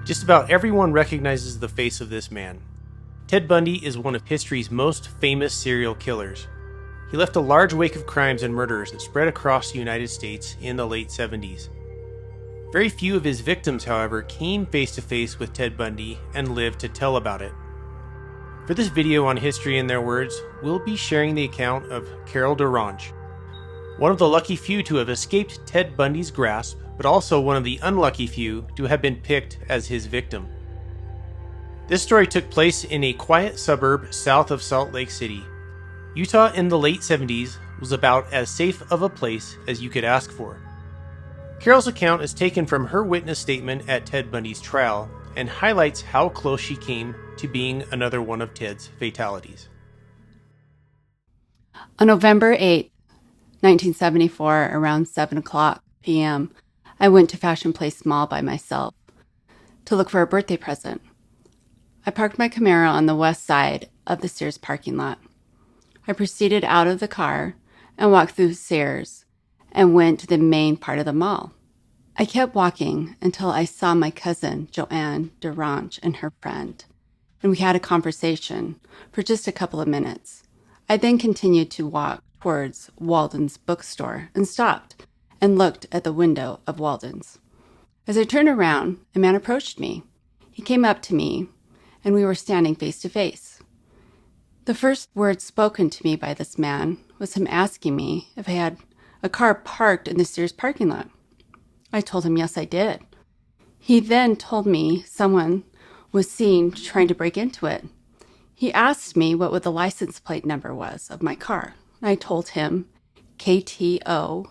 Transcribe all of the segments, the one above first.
Just about everyone recognizes the face of this man. Ted Bundy is one of history's most famous serial killers. He left a large wake of crimes and murders that spread across the United States in the late 70s. Very few of his victims, however, came face to face with Ted Bundy and lived to tell about it. For this video on History in Their Words, we'll be sharing the account of Carol DaRonch, one of the lucky few to have escaped Ted Bundy's grasp, but also one of the unlucky few to have been picked as his victim. This story took place in a quiet suburb south of Salt Lake City. Utah in the late 70s was about as safe of a place as you could ask for. Carol's account is taken from her witness statement at Ted Bundy's trial and highlights how close she came to being another one of Ted's fatalities. On November 8, 1974, around 7 o'clock p.m., I went to Fashion Place Mall by myself to look for a birthday present. I parked my Camaro on the west side of the Sears parking lot. I proceeded out of the car and walked through Sears and went to the main part of the mall. I kept walking until I saw my cousin, Joanne DaRonch, and her friend, and we had a conversation for just a couple of minutes. I then continued to walk towards Walden's bookstore and stopped and looked at the window of Walden's. As I turned around, a man approached me. He came up to me, and we were standing face to face. The first word spoken to me by this man was him asking me if I had a car parked in the Sears parking lot. I told him yes, I did. He then told me someone was seen trying to break into it. He asked me what the license plate number was of my car. I told him KTO32.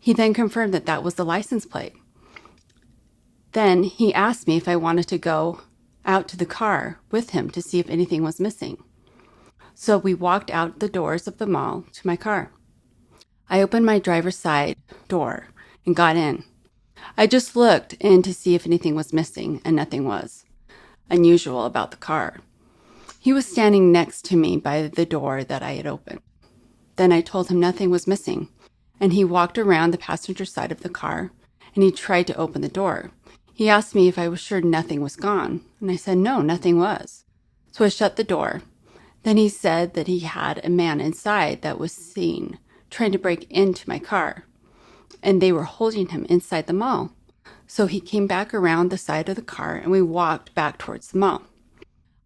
He then confirmed that that was the license plate. Then he asked me if I wanted to go out to the car with him to see if anything was missing. So we walked out the doors of the mall to my car. I opened my driver's side door and got in. I just looked in to see if anything was missing, and nothing was unusual about the car. He was standing next to me by the door that I had opened. Then I told him nothing was missing, and he walked around the passenger side of the car, and he tried to open the door. He asked me if I was sure nothing was gone, and I said no, nothing was. So I shut the door. Then he said that he had a man inside that was seen trying to break into my car, and they were holding him inside the mall. So he came back around the side of the car, and we walked back towards the mall.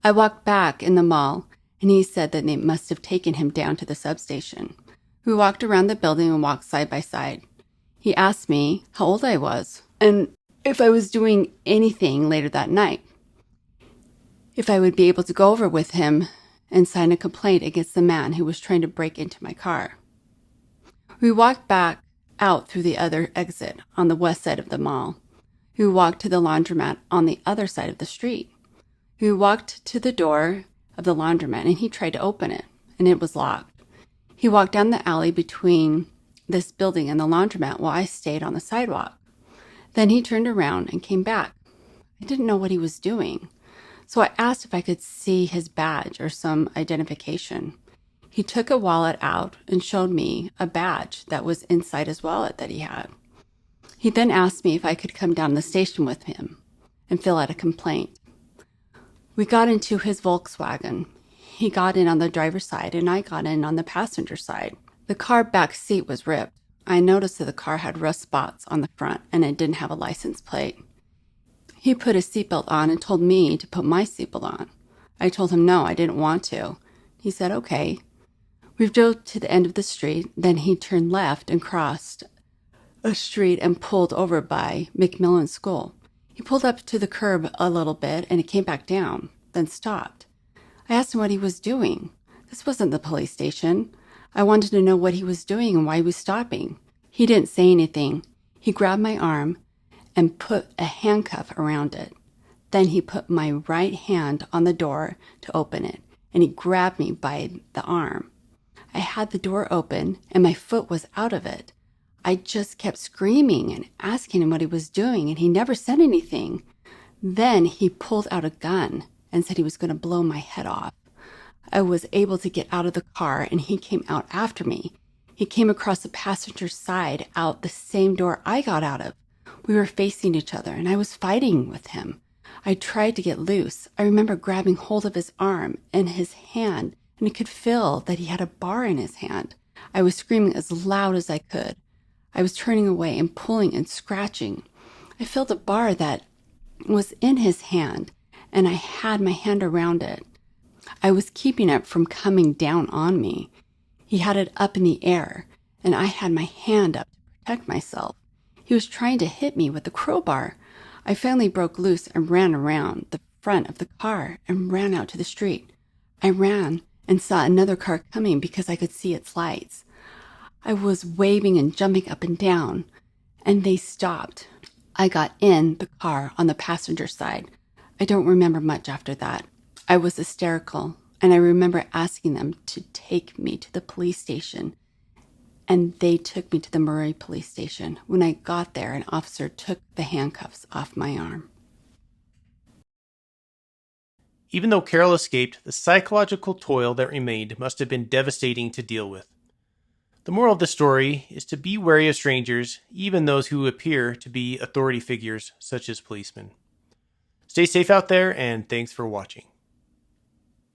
I walked back in the mall, and he said that they must have taken him down to the substation. We walked around the building and walked side by side. He asked me how old I was and if I was doing anything later that night, if I would be able to go over with him and sign a complaint against the man who was trying to break into my car. We walked back out through the other exit on the west side of the mall. We walked to the laundromat on the other side of the street. We walked to the door of the laundromat, and he tried to open it, and it was locked. He walked down the alley between this building and the laundromat while I stayed on the sidewalk. Then he turned around and came back. I didn't know what he was doing, so I asked if I could see his badge or some identification. He took a wallet out and showed me a badge that was inside his wallet that he had. He then asked me if I could come down to the station with him and fill out a complaint. We got into his Volkswagen. He got in on the driver's side, and I got in on the passenger side. The car back seat was ripped. I noticed that the car had rust spots on the front, and it didn't have a license plate. He put his seatbelt on and told me to put my seatbelt on. I told him no, I didn't want to. He said, okay. We drove to the end of the street. Then he turned left and crossed a street and pulled over by McMillan School. He pulled up to the curb a little bit, and it came back down, then stopped. I asked him what he was doing. This wasn't the police station. I wanted to know what he was doing and why he was stopping. He didn't say anything. He grabbed my arm and put a handcuff around it. Then he put my right hand on the door to open it, and he grabbed me by the arm. I had the door open, and my foot was out of it. I just kept screaming and asking him what he was doing, and he never said anything. Then he pulled out a gun and said he was going to blow my head off. I was able to get out of the car, and he came out after me. He came across the passenger side out the same door I got out of, We were facing each other, and I was fighting with him. I tried to get loose. I remember grabbing hold of his arm and his hand, and I could feel that he had a bar in his hand. I was screaming as loud as I could. I was turning away and pulling and scratching. I felt a bar that was in his hand, and I had my hand around it. I was keeping it from coming down on me. He had it up in the air, and I had my hand up to protect myself. He was trying to hit me with the crowbar. I finally broke loose and ran around the front of the car and ran out to the street. I ran and saw another car coming because I could see its lights. I was waving and jumping up and down, and they stopped. I got in the car on the passenger side. I don't remember much after that. I was hysterical, and I remember asking them to take me to the police station, and they took me to the Murray police station. When I got there, an officer took the handcuffs off my arm. Even though Carol escaped, the psychological toil that remained must have been devastating to deal with. The moral of the story is to be wary of strangers, even those who appear to be authority figures, such as policemen. Stay safe out there, and thanks for watching.